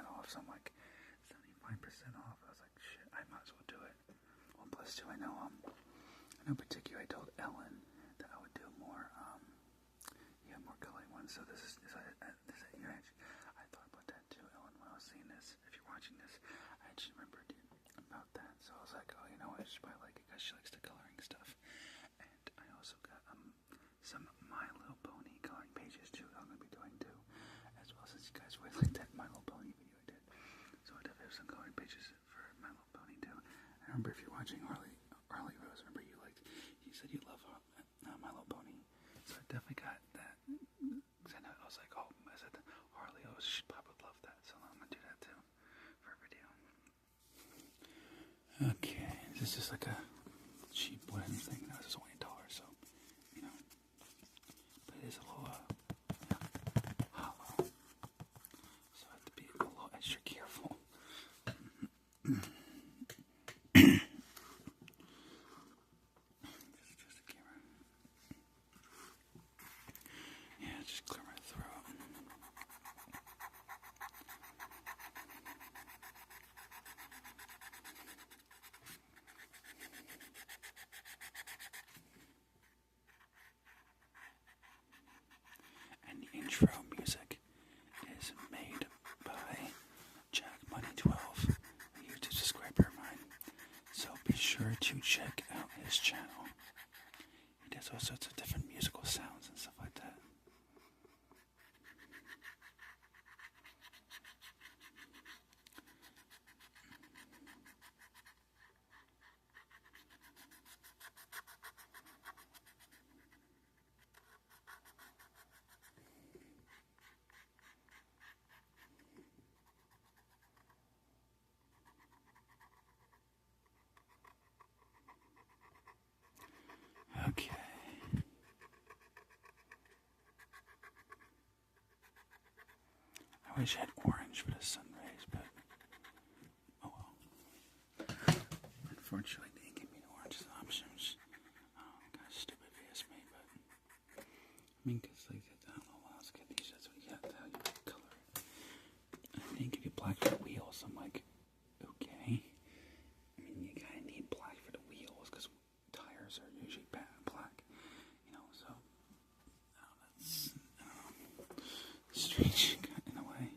off. So I'm like, 75% off. I was like, shit, I might as well do it. Well, plus two, I know in particular, I told Ellen that I would do more, more coloring ones. So this is your edge. I thought about that too, Ellen, when I was seeing this. If you're watching this, I just remembered about that. So I was like, oh, you know what? I should probably like it because she likes the coloring stuff. And I also got some My Little Pony coloring pages too. I'm gonna be doing too, as well, since you guys really liked that My Little Pony video I did. So I definitely have some coloring pages for My Little Pony too. I remember, if you're watching Harley Rose, remember you said you love My Little Pony. So I definitely got that. I was like, oh, I said Harley Rose should probably love that. So I'm gonna do that too for a video. Okay, this is like a cheap wooden thing. This is only $1, so but it is a little hollow, so I have to be a little extra careful. Just a camera. Yeah, just clear my throat. And the intro music is made by JackMoney12, a YouTube subscriber of mine. So be sure to check out his channel. He does all sorts of different musical sounds and stuff like that. Okay. I wish I had orange for the sun rays, but oh well. Unfortunately, they didn't give me the orange as an option. Kind of stupid if you ask me, but I mean, because like, I don't know what else to get these. That's what you got to how you color it. And they didn't give you black for the wheels. I'm like, okay. I mean, you kind of need black for the wheels because tires are usually black. So that's strange in a way.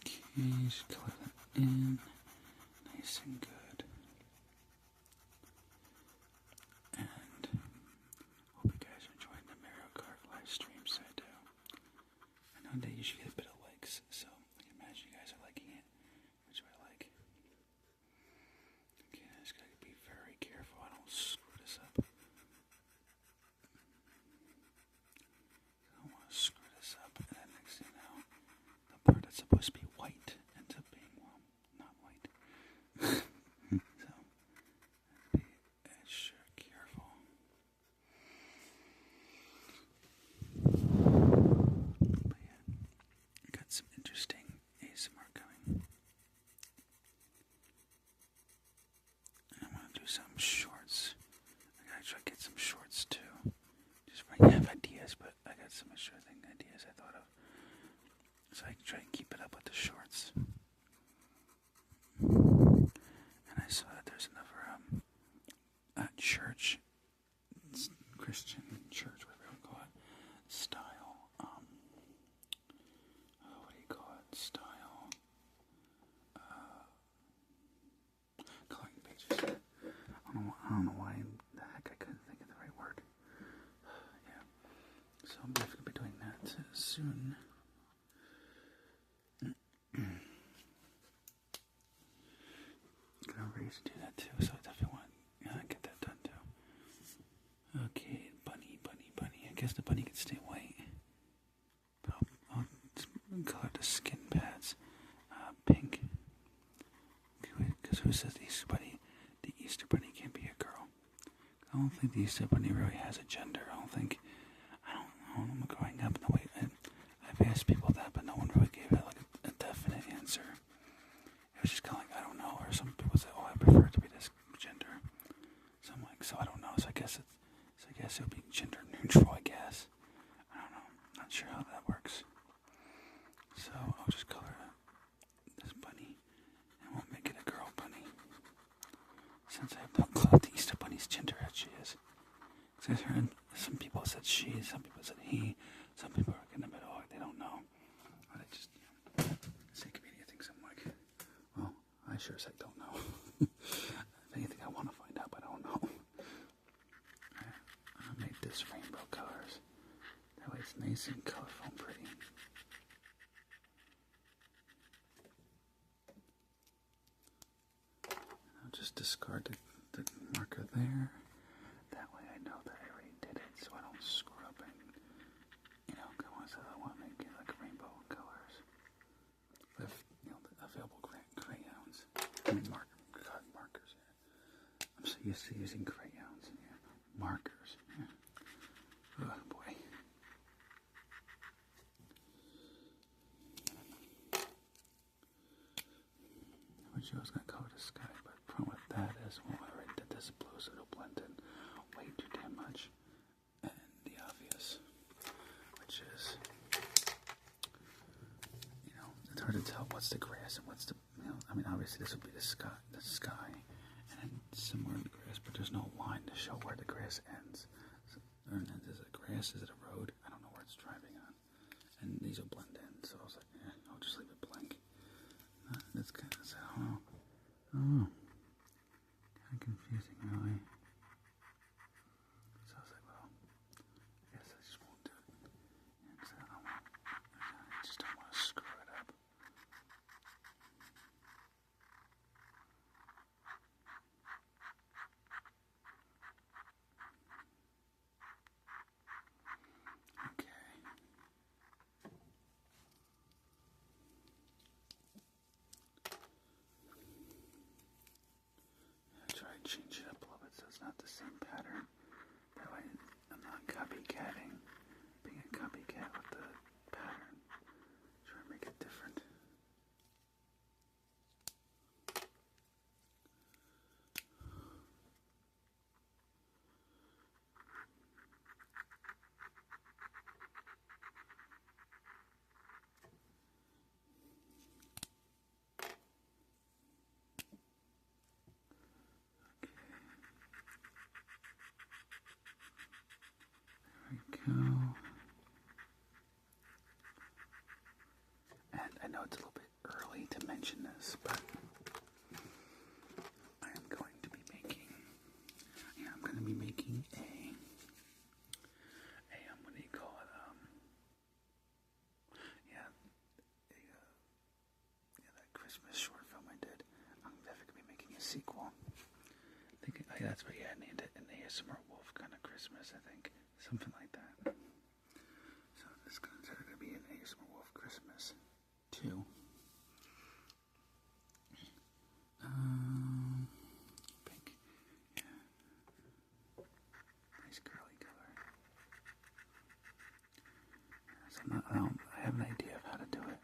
Okay, just color that in nice and good. And hope you guys are enjoying the Mario Kart live streams I do. I know they usually get a bit of likes, so I can imagine you guys are liking it, which I like. Okay, I just gotta be very careful I don't screw this up. I don't want to screw this up, and then next thing you know, the part that's supposed to be white ends up being, well, not white. So, be extra careful. But yeah, I got some interesting ASMR coming. And I want to do some shorts. I gotta try to get some shorts too. Just running out of ideas, but I got some extra ideas I thought of. So I can try and keep it up with the shorts. And I saw that there's another church, Christian church, whatever you want to call it, style. What do you call it? Style. Coloring pages. I don't know why the heck I couldn't think of the right word. Yeah. So I'm definitely be doing that soon. I used to do that too, so I definitely want to get that done too. Okay, bunny. I guess the bunny can stay white. But I'll color the skin pads pink. Because who says the Easter bunny can't be a girl? I don't think the Easter bunny really has a gender. I don't know, growing up, no way. I've asked people that, but no one really gave it like a definite answer. It was just kind of like, I don't know, or some people say, oh, I prefer it to be this gender. So I'm like, so I don't know. So I guess it'll neutral, I guess. I don't know. Not sure how that works. So I'll just color this bunny, and we'll make it a girl bunny. Since I have no clue what the Easter bunny's gender actually is. Because I heard some people said she, some people said he, some people are in the middle, like they don't know. Or they just, say comedian thinks I'm like, well, I sure as heck don't know. If anything, I want to find out, but I don't know. I made this rainbow colors. That way it's nice and colorful and pretty. I'll just discard the marker there. That way I know that I already did it, so I don't screw up and, I want to make it like rainbow colors. With, the available crayons. I mean markers, yeah. I'm so used to using crayons, yeah. Markers, yeah. Oh, boy. Which I was going to color the sky, but the problem with that is, well, I already did this blue, so it'll blend in way too damn much. And the obvious, which is, it's hard to tell what's the grass and what's the, obviously this would be the sky, and then somewhere in the grass, but there's no line to show where the grass ends. So, is it grass? Is it a road? I don't know where it's driving on. And these will blend in, so I was like, I'll just leave it blank. That's kind of, I don't know. Kind of confusing, really. So I was like, well, I guess I just won't do it. And so I just don't want to screw it up. Okay. Try to change it up a little bit so it's not the same pattern. That way I'm not copycatting, being a copycat with the pattern. Try to make it different. Go. And I know it's a little bit early to mention this, but I am going to be making, what do you call it? That Christmas short film I did. I'm definitely going to be making a sequel. I think that's what I named it, an ASMR Wolf kind of Christmas, I think. Something like that. So this is going to be an ASMR Wolf Christmas 2. Pink. Yeah. Nice curly color. So I have an idea of how to do it.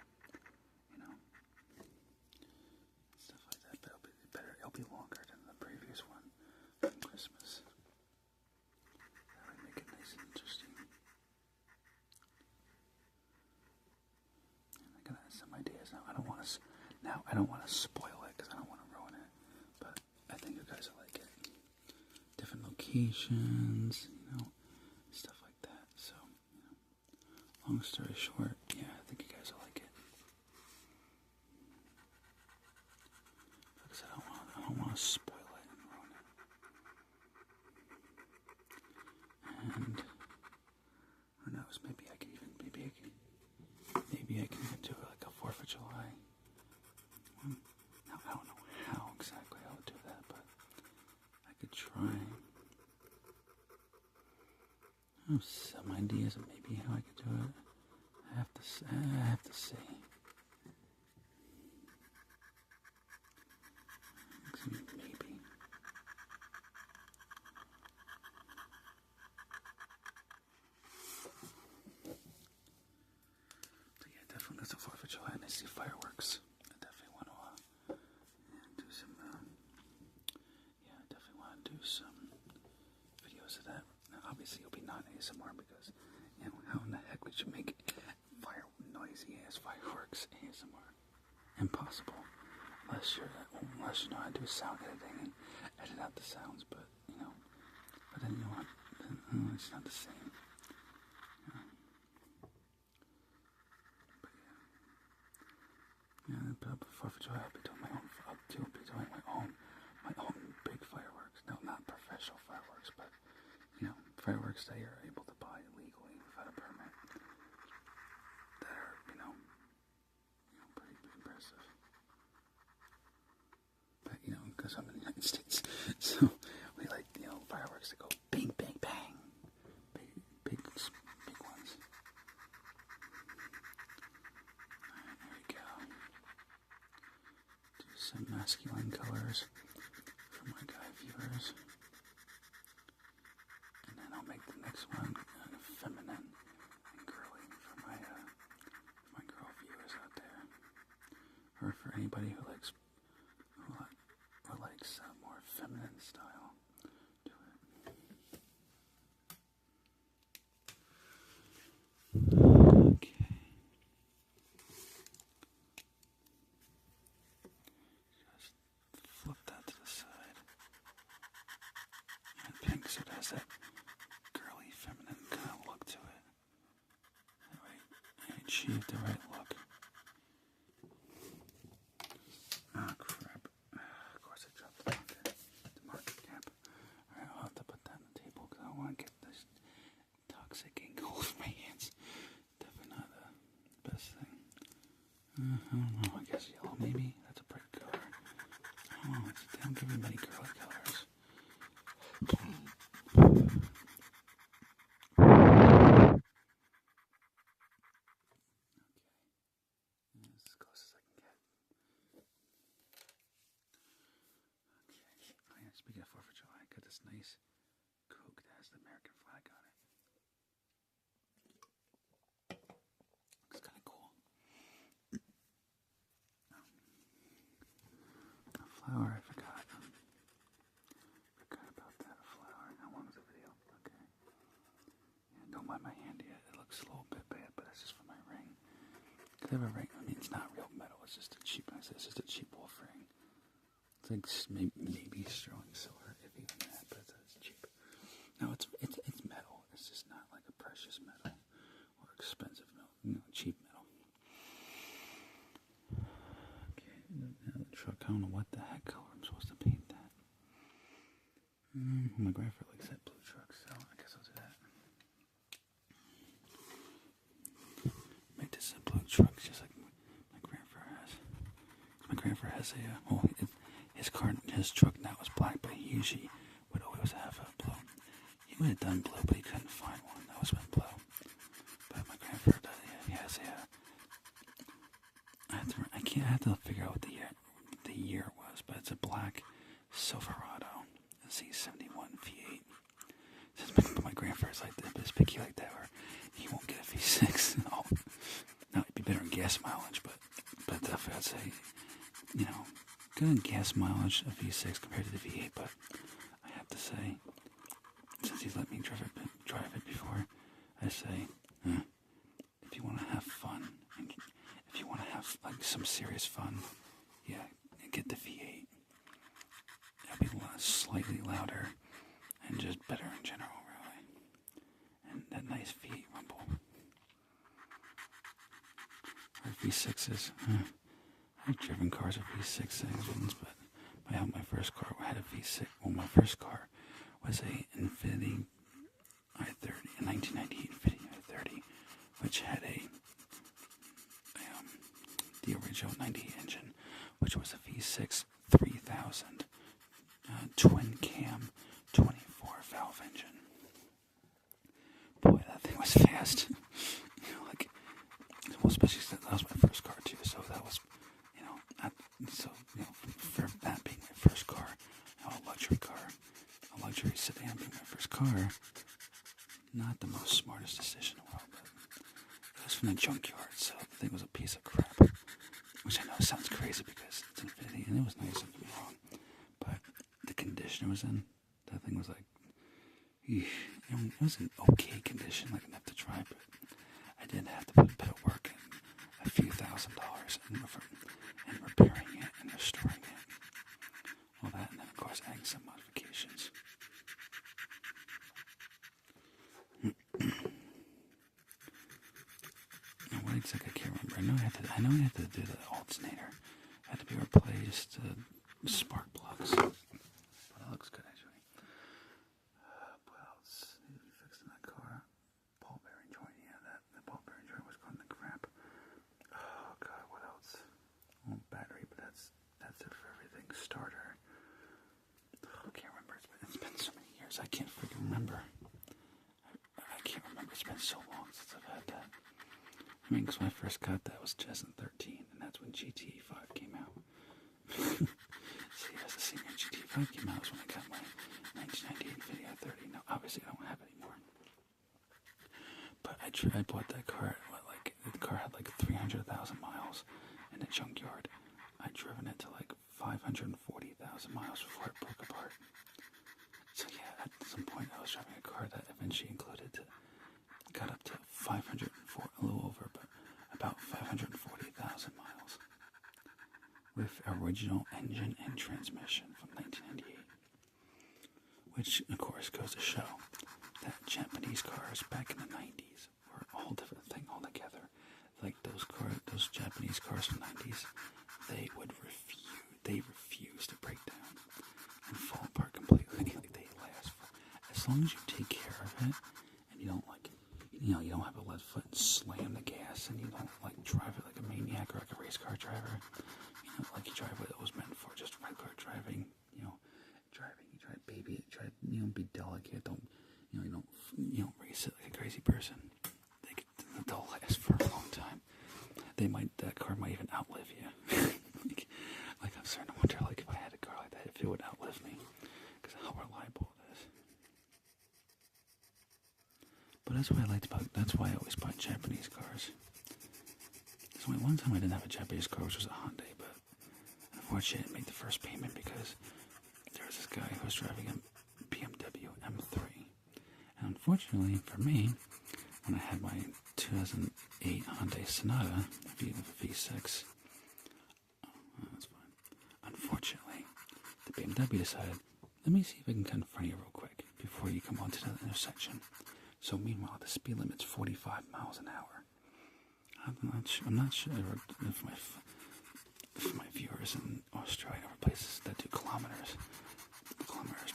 Stuff like that. But it'll be longer than the previous one from Christmas. That would make it nice and interesting. And I got some ideas now. I don't want to spoil it because I don't want to ruin it. But I think you guys will like it. Different locations, stuff like that. So, long story short, yeah, I think you guys will like it. Because I don't want to spoil it and ruin it. And who knows? Maybe I can do like a 4th of July. Now I don't know how exactly I would do that, but I could try. I have some ideas of maybe how I could do it. I have to see. Maybe. But yeah, definitely that's the 4th of July and I see fireworks. I definitely want to do some, I definitely want to do some videos of that. Now, obviously, it'll be non-ASMR should make noisy ass fireworks ASMR. Impossible. Unless you know how to do sound editing and edit out the sounds, but then you know what? It's not the same. Yeah, but for 4th of July, I'll be doing my own big fireworks. No, not professional fireworks, but fireworks that you're able to buy legally without a permit. That are pretty impressive. But because I'm in the United States, so we like fireworks that go bang, bang, bang, big ones. Alright, there we go. Do some masculine colors for my guy viewers, and then I'll make the next one feminine and girly for my girl viewers out there, or for anybody who likes more feminine style to it. Okay. Just flip that to the side. And pink, so it has that girly feminine kind of look to it. That way I achieved the right look. Ah, crap. Of course I dropped the market cap. Alright, I'll have to put that on the table because I don't want to get this toxic ink all over my hands. Definitely not the best thing. I don't know, I guess yellow maybe? That's a pretty color. I don't know, they don't give me many girly colors. As close as I can get. Okay. Oh yeah, speaking of 4th of July, I got this nice Coke that has the American flag on it. Looks kind of cool. A flower, I forgot. Forgot about that flower. How long was the video? Okay. Yeah, don't mind my hand yet. It looks a little bit bad, but that's just for my ring. Cause I have a ring. I mean, it's not real metal. It's just a cheap. It's just a cheap wolf ring. It's like maybe sterling silver, if even that, but it's cheap. No, it's metal. It's just not like a precious metal or expensive metal. Cheap metal. Okay, now the truck. I don't know what the heck color I'm supposed to paint that. My grandfather likes that blue truck, so I guess I'll do that. Make this a blue truck, just like my grandfather has. My grandfather has his truck now is black, but he usually would always have a blue. He would have done blue, but he couldn't find one that was been blue. But my grandfather does. He has I have to figure out what the year was, but it's a black Silverado Z71 V8. But my grandfather's like that, but it's picky like that, where he won't get a V6. No, it'd be better in gas mileage, but definitely I'd say, good in gas mileage of V6 compared to the V8, but I have to say, since he's let me drive it before, I say, if you want to have fun, and if you want to have like some serious fun, yeah, get the V8. It'll be slightly louder and just better in general, really. And that nice V8 rumble. Or V6s. I've driven cars with V6 engines, but my first car had a V6. Well, my first car was a Infiniti i30, a 1998 Infiniti i30, which had the original 98 engine, which was a V6 3000 twin cam 24 valve engine. Boy, that thing was fast. Especially since that was my first car too. So that was, for that being my first car, a luxury sedan being my first car, not the most smartest decision in the world, but it was from the junkyard, so the thing was a piece of crap. Which I know sounds crazy because it's Infiniti, and it was nice, don't get me wrong, but the condition it was in, that thing was like, it was in okay condition, like enough to drive, but I remember. I know I had to do the alternator. It had to be replaced. Spark plugs. But it looks good actually. What else needs to be fixed in that car? Ball bearing joint. Yeah, the ball bearing joint was going to crap. Oh god, what else? Well, battery, but that's it for everything. Starter. I can't remember. It's been so many years. I can't freaking remember. I can't remember. It's been so long since I've had that. I mean, because when I first got that was 2013, and that's when GTA 5 came out. See, as a senior, GTA 5 came out was when I got my 1998 Video 30. Now, obviously, I don't have it anymore. But I bought that car. The car had like 300,000 miles in a junkyard. I'd driven it to like 540,000 miles before it broke apart. So yeah, at some point I was driving a car that eventually got up to 504, a little over, but about 540,000 miles. With original engine and transmission from 1998. Which, of course, goes to show that Japanese cars back in the 90s were a whole different thing altogether. Like those Japanese cars from the 90s, they refuse to break down and fall apart completely. Like they last for, as long as you take care of it and you don't you don't have a lead foot and slam the gas and you don't like drive it like a maniac or like a race car driver. Like you drive what it was meant for, just regular driving. You try baby it, try be delicate. Don't race it like a crazy person. They'll last for a long time. That car might even outlive you. like I'm starting to wonder, like if I had a car like that, if it would outlive me, because how reliable it is. But that's why I always buy Japanese cars. So one time I didn't have a Japanese car, which was a Hyundai, but unfortunately I didn't make the first payment because there was this guy who was driving a BMW M3. And unfortunately for me, when I had my 2008 Hyundai Sonata V6, that's fine. Unfortunately, the BMW decided, let me see if I can cut in front of you real quick before you come onto the intersection. So meanwhile, the speed limit's 45 miles an hour. I'm not sure if my viewers in Australia or places that do kilometers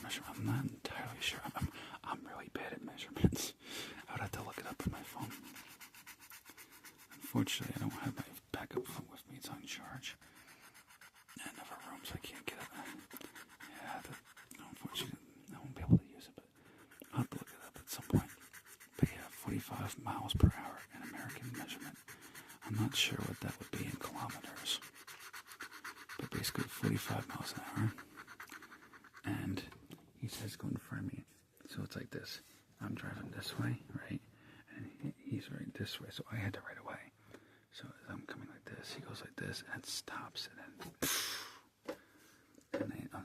measurement. I'm not entirely sure. I'm really bad at measurements. I would have to look it up on my phone. Unfortunately, I don't have my backup phone with me. It's on charge. And I have a room, so I can't get it. Unfortunately, I won't be able to use it, but I'll have to look it up at some point. But yeah, 45 miles per hour in American measurement. I'm not sure what that would be in kilometers. But basically 45 miles an hour. And he says go in front of me. So it's like this. I'm driving this way, right? And he's right this way. So I had to right away. So as I'm coming like this, he goes like this and it stops.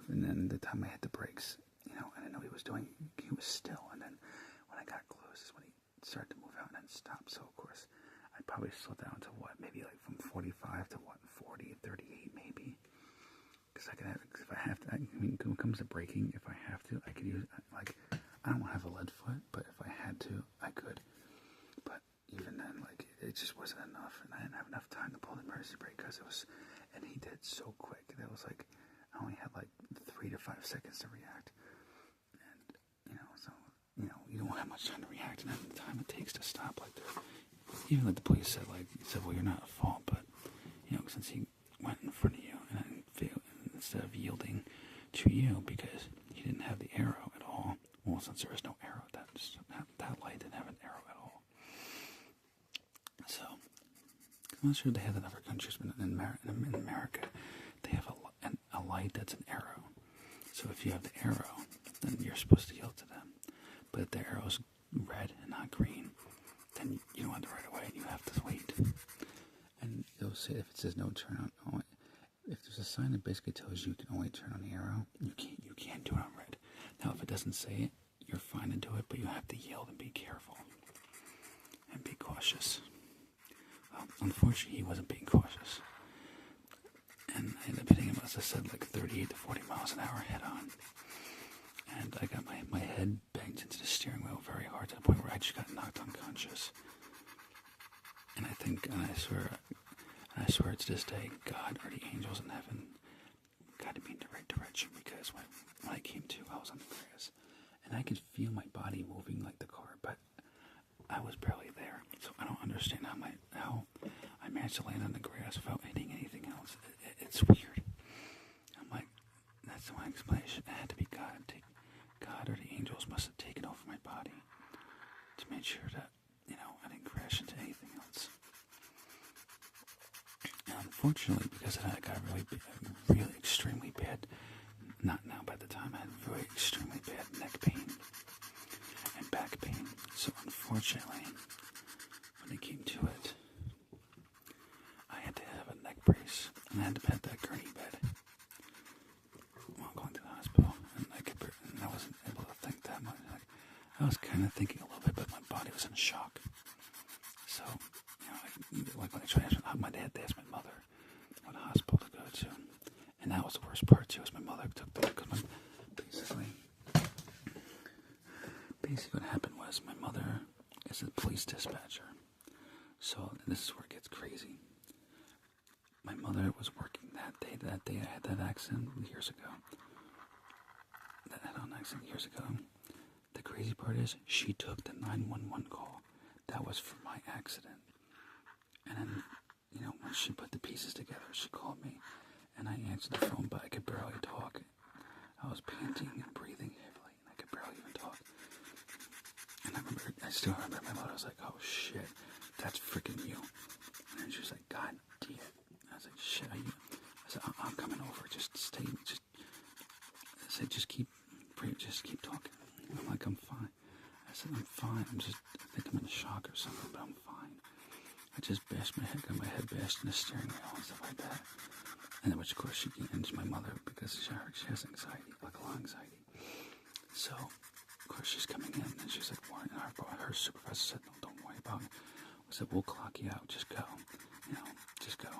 And then the time I hit the brakes, and I know he was still. And then when I got close is when he started to move out and then stop. So of course, I'd probably slow down to maybe like from 45 to 40, 38 maybe. Because if I have to, when it comes to braking, if I have to, I could use, I don't have a lead foot, but if I had to, I could. But even then, it just wasn't enough, and I didn't have enough time to pull the emergency brake and he did so quick. And it was I only had 3 to 5 seconds to react. And, so, you don't have much time to react, and then the time it takes to stop, even the police said, well, you're not at fault, but, since he went in front of you and then failed, instead of yielding to you because he didn't have the arrow at all. Well, since there was no arrow, that light didn't have an arrow at all. So, I'm not sure they have that in other countries, but in America, they have a light that's an arrow. So if you have the arrow, then you're supposed to yield to them. But if the arrow's red and not green, then you don't have the right away and you have to wait. And it'll say if it says no turn on, if there's a sign that basically tells you can only turn on the arrow, you can't do it on red. Now if it doesn't say it, you're fine to do it, but you have to yield and be careful. And be cautious. Well, unfortunately he wasn't being cautious. And I ended up hitting him, as I said, 38 to 40 miles an hour head on. And I got my head banged into the steering wheel very hard to the point where I just got knocked unconscious. And I swear, I swear to this day, God or the angels in heaven guided me in the right direction, because when I came to, I was on the grass, and I could feel my body moving like the car, but I was barely there. So I don't understand how I managed to land on the grass without hitting anything else. It's weird. I'm like, that's my explanation. It had to be God. God or the angels must have taken over my body to make sure that, I didn't crash into anything else. And unfortunately, because of that, I got really extremely bad, not now, but at the time, I had really extremely bad neck pain and back pain. So unfortunately, when it came to it, I had to have a neck brace, and I had to pet that gurney bed while going to the hospital, and I wasn't able to think that much. I was kind of thinking a little bit, but my body was in shock. So, like when I tried to ask my dad, they asked my mother what hospital to go to, and that was the worst part too. Was my mother took the basically what happened was my mother is a police dispatcher. So this is where it gets crazy. My mother was working that day I had that accident years ago. The crazy part is she took the 911 call. That was for my accident. And then, when she put the pieces together, she called me, and I answered the phone, but I could barely talk. I was panting and breathing heavily, and I could barely even talk. And I still remember my mother was like, "Oh shit, that's freaking you." And then she was like, "God damn." I was like, "Shit, are you?" I said, "I'm coming over. Just stay. I said, just keep talking." And I'm like, "I'm fine." I said, "I'm fine. I think I'm in shock or something, but I'm fine." I just got my head bashed in the steering wheel and stuff like that. And then, which of course, and my mother, because she has anxiety, like a lot of anxiety. So, of course, she's coming in, and she's like, "Warren," and her supervisor said, "No, don't worry about it." I said, "We'll clock you out. Just go. Just go."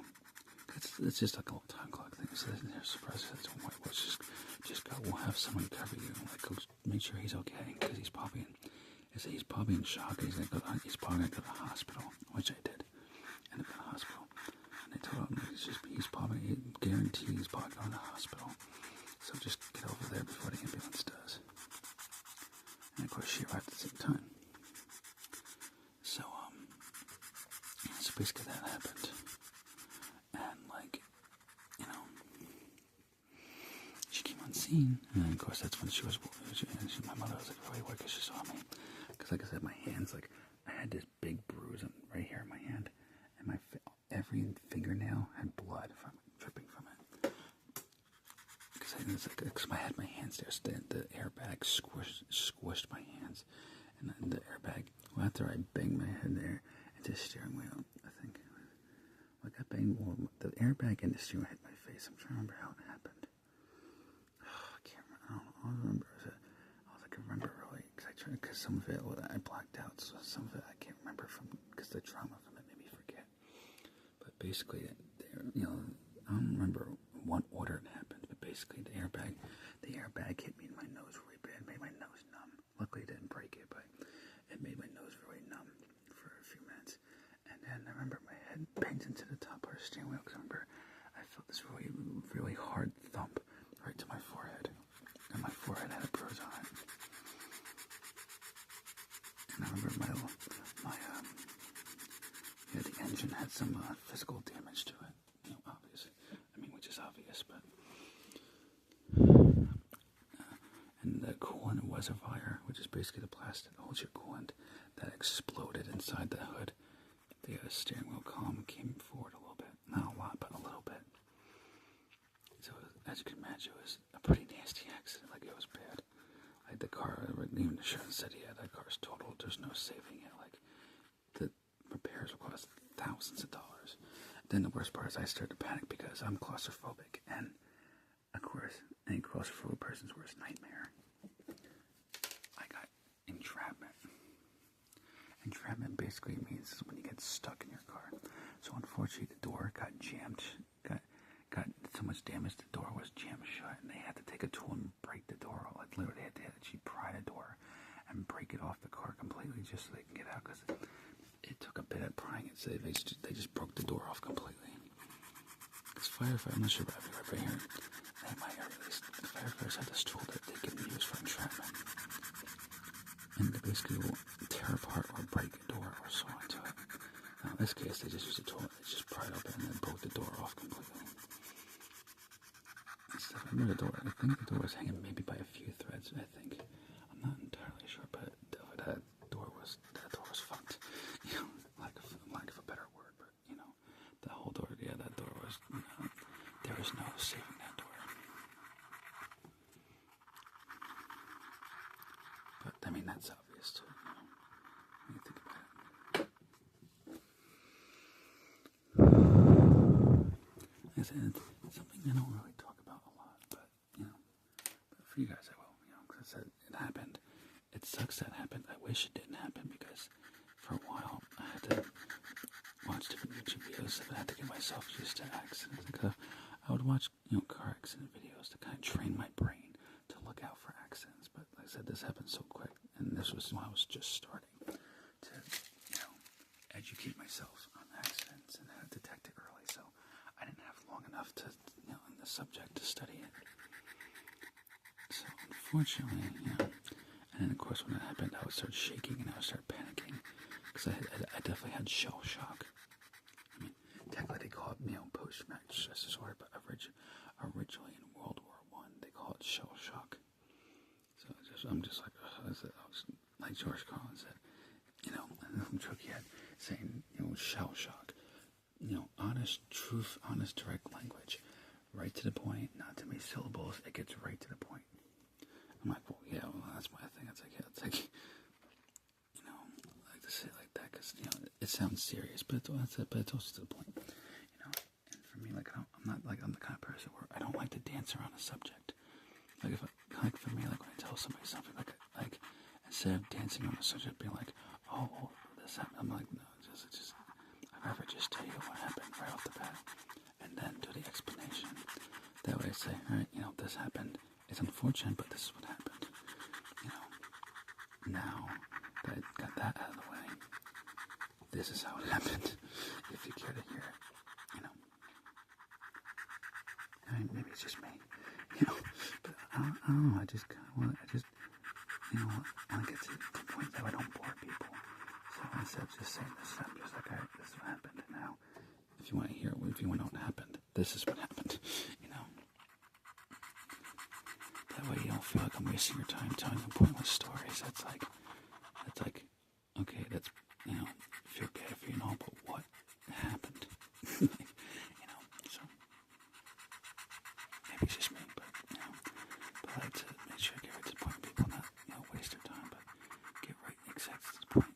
It's just like a little time clock thing. So her supervisor said, "Don't worry, just go. We'll have someone cover you. Like, go make sure he's okay, because he's probably in shock. He's probably gonna go to the hospital," which I did. Ended up in the hospital. And they told him he's probably guaranteed he's probably going to the hospital. So just get over there before the ambulance does. And of course she arrived at the same time. So basically that happened. And she came on scene, and then of course that's when my mother was like really worried because she saw me. Because like I said, my hands, like I had this big bruise right here in my hand, and every fingernail had blood dripping from it. Because I had my hands there, so the airbag squished my hands, and then the airbag. Well, after I banged my head there into the steering wheel, I think, like I banged the airbag and the steering wheel hit my face. I'm trying to remember how it happened. I can't remember. I don't remember. I remember really, because some of it I blacked out, so some of it I can't remember because the trauma from it made me forget. But basically, I don't remember what order it happened, but basically the airbag hit me in my nose really bad, made my nose numb. Luckily it didn't break it, but it made my nose really numb for a few minutes. And then I remember my head banged into the top of the steering wheel, because I remember I felt this really, really hard thump right to my forehead. And my forehead had a bruise on it. And I remember the engine had some physical damage to it. Obviously. Which is obvious, but... and the coolant reservoir, which is basically the plastic that holds your coolant, that exploded inside the hood. The steering wheel column came forward a little bit. Not a lot, but a little bit. So, as you can imagine, it was a pretty nasty accident. Like, it was bad. Like, the car, even the insurance said, "Yeah, that car's totaled. There's no saving it." Like, the repairs will cost thousands of dollars. Then the worst part is I started to panic because I'm claustrophobic. And, of course, any claustrophobic person's worst nightmare. I got entrapment. Entrapment basically means when you get stuck in your car. So, unfortunately, the door got jammed. Got so much damage, the door was jammed shut, and they had to take a tool and break the door. Like, literally, they had to actually pry the door and break it off the car completely just so they can get out, because it took a bit of prying it. So they just broke the door off completely. firefighter, I'm not sure about everywhere, but here in my area at least, the firefighters have this tool that they can use for entrapment. And they basically will tear apart or break a door or so into it. Now in this case, they just used a tool, they just pried open and then broke the door off completely. I remember the door, I think the door was hanging maybe by a few threads, I think. I'm not entirely sure, but that door was fucked. You know, lack of a better word, but you know, that whole door, yeah, that door was, you know, there was no saving that door. But I mean, that's obvious too, you know, when you think about it. It's something I don't really talk about a lot, but you know, but for you guys I will, you know, because it happened. It sucks that it happened. I wish it didn't happen because for a while I had to watch different YouTube videos and I had to get myself used to accidents. Like I would watch, you know, car accident videos to kind of train my brain to look out for accidents. But like I said, this happened so quick, and this was when I was just starting to, you know, educate myself on accidents and how to detect it early. So I didn't have long enough to, you know, in the subject to study it. So unfortunately, you know, and then of course when it happened, I would start shaking and I would start panicking because I definitely had shell shock. I mean, technically they call it, you know, post-traumatic stress disorder, but originally in World War I, they call it shell shock. So I'm just like, I was like George Carlin said, you know, and from Head saying, you know, shell shock. You know, honest truth, honest direct language. Right to the point, not too many syllables, it gets right to the point. I'm like, well, yeah, well, that's my thing. It's like, you know, I like to say it like that because, you know, it sounds serious, but it's also to the point, you know. And for me, like, I'm the kind of person where I don't like to dance around a subject. Like, for me, like, when I tell somebody something, like, instead of dancing on the subject, being like, oh, this happened, I'm like, no, just, I'd rather just tell you what happened right off the bat, and then do the explanation. That way I say, alright, you know, this happened. It's unfortunate, but this is what happened. You know, now that I got that out of the way, this is how it happened. If you care to hear it, you know. I mean, maybe it's just me, you know, but I don't know, I just kind of want to get to the point that I don't bore people. So instead of just saying this, I'm just like, alright, this is what happened, and now, if you want to hear it, if you want to know what happened, this is what happened, you know. That way you don't feel like I'm wasting your time telling you pointless stories. That's like, okay, that's, you know, feel bad for you and all, but what happened? You know, so, maybe it's just me, but, you know, but I like to make sure I get right to the point, people not, you know, waste their time, but get right exactly to the point.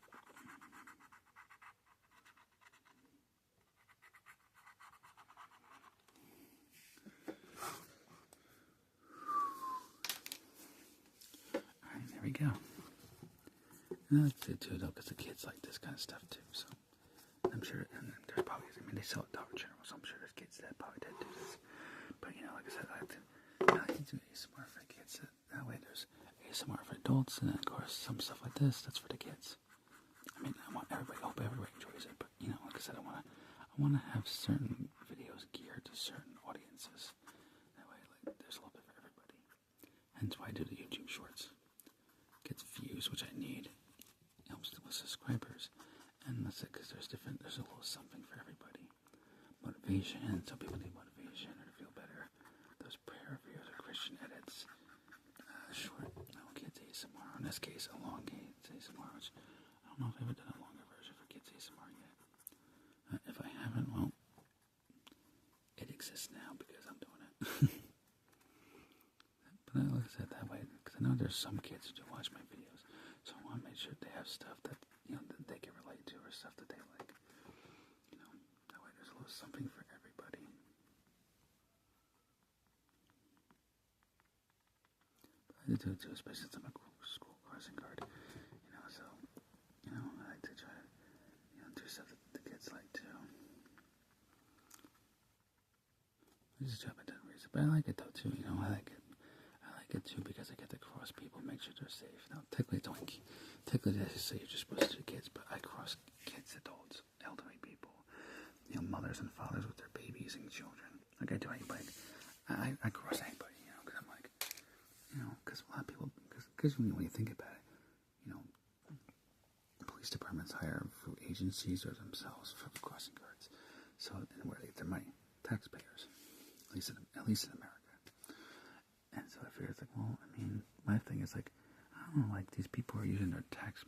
Alright, there we go. And that's it too, though, because the kids like this kind of stuff too, so I'm sure, and there's probably, I mean, they sell at Dollar General, so I'm sure there's kids that probably did do this, but, you know, like I said, I like to do ASMR for the kids, that way there's ASMR for adults, and then, of course, some stuff like this, that's for the kids. I mean, I hope everybody enjoys it, but, you know, like I said, I want to have certain videos geared to certain audiences, that way, like, there's a little bit for everybody, hence why I do the YouTube Shorts. Gets views, which I need, helps with subscribers, and that's it, because there's a little something for everybody. Motivation, some people need motivation or to feel better. Those prayer videos or Christian edits, short, kids ASMR, in this case, a long kids ASMR, which I don't know if I've ever done a longer version for kids ASMR yet. If I haven't, well, it exists now because I'm doing it. But like I said, that way, because I know there's some kids who do watch my videos, so I want to make sure they have stuff that, you know, that they can relate to, or stuff that they like. You know, that way there's a little something for everybody. But I do too, especially since I'm a school crossing guard. You know, so, you know, I like to try to, you know, do stuff that the kids like too. I just try my best reason, but I like it though too, you know, I like it too because I get to cross people, make sure they're safe. Now, technically, as you say, you're just supposed to do kids, but I cross kids, adults, elderly people, you know, mothers and fathers with their babies and children. Like like I do anybody. I cross anybody, you know, because I'm like, you know, because a lot of people, because when you think about it, you know, police departments hire through agencies or themselves for crossing guards. So, and where they get their money? Taxpayers, at least in America. And so I figure it's like, well, I mean, my thing is like, I don't know, like these people are using their tax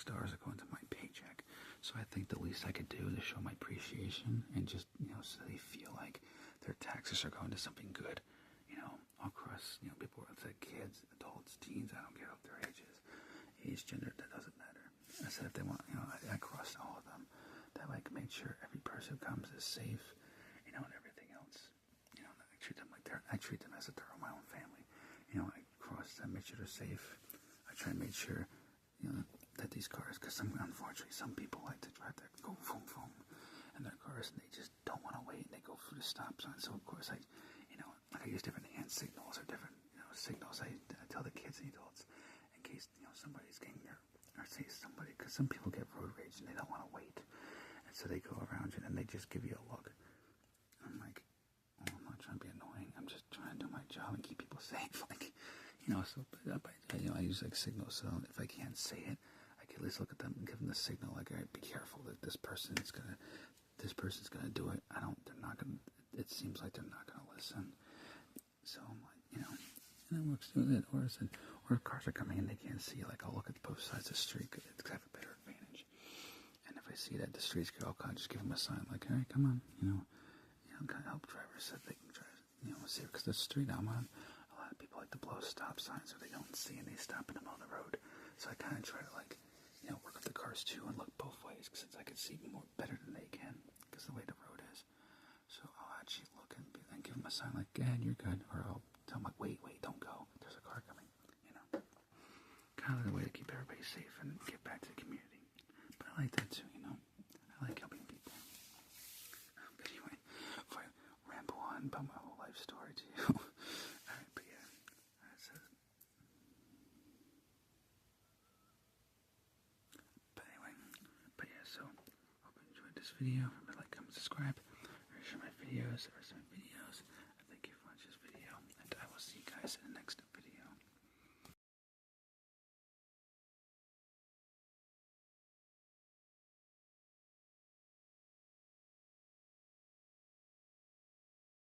dollars are going to my paycheck. So I think the least I could do is show my appreciation and just, you know, so they feel like their taxes are going to something good. You know, across, you know, people, it's like kids, adults, teens, I don't care what their age is. Age, gender, that doesn't matter. I said if they want, you know, I crossed all of them. That way I can make sure every person who comes is safe, you know, and everything else. You know, I treat them like I treat them as if they're my own family. You know, I cross them, make sure they're safe. I try and make sure, you know, that these cars, because unfortunately some people like to drive their go boom boom in their cars and they just don't want to wait and they go through the stop sign. So of course I, you know, like I use different hand signals or different, you know, signals. I tell the kids and adults in case, you know, somebody's getting there, or say somebody, because some people get road rage and they don't want to wait, and so they go around you and they just give you a look. I'm like, oh, I'm not trying to be annoying. I'm just trying to do my job and keep people safe. Like, you know, so you know, I use like signals, so if I can't say it, I can at least look at them and give them the signal. Like, all right, be careful that this person's gonna do it. They're not gonna. It seems like they're not gonna listen. So I'm like, you know, and it works with it. Or if cars are coming in, they can't see. Like, I'll look at both sides of the street because I have a better advantage. And if I see that the street's good, I'll kind of just give them a sign, like, all right, come on, you know, kind of help drivers so they can drive, you know, see, because the street I'm on, a lot of people like to blow stop signs so they don't see and they stop in the middle of the road. So I kind of try to, like, you know, work with the cars too and look both ways since I can see more better than they can because the way the road is. So I'll actually look and give them a sign like, go ahead, you're good. Or I'll tell them, like, wait, don't go. There's a car coming, you know. Kind of the way to keep everybody safe and get back to the community. But I like that too, you know. I like helping people. But anyway, if I ramble on about my whole life story to you. Alright, but yeah. That's it. But yeah, so hope you enjoyed this video. Remember to like, comment, subscribe, or share my videos, I thank you for watching this video, and I will see you guys in the next one.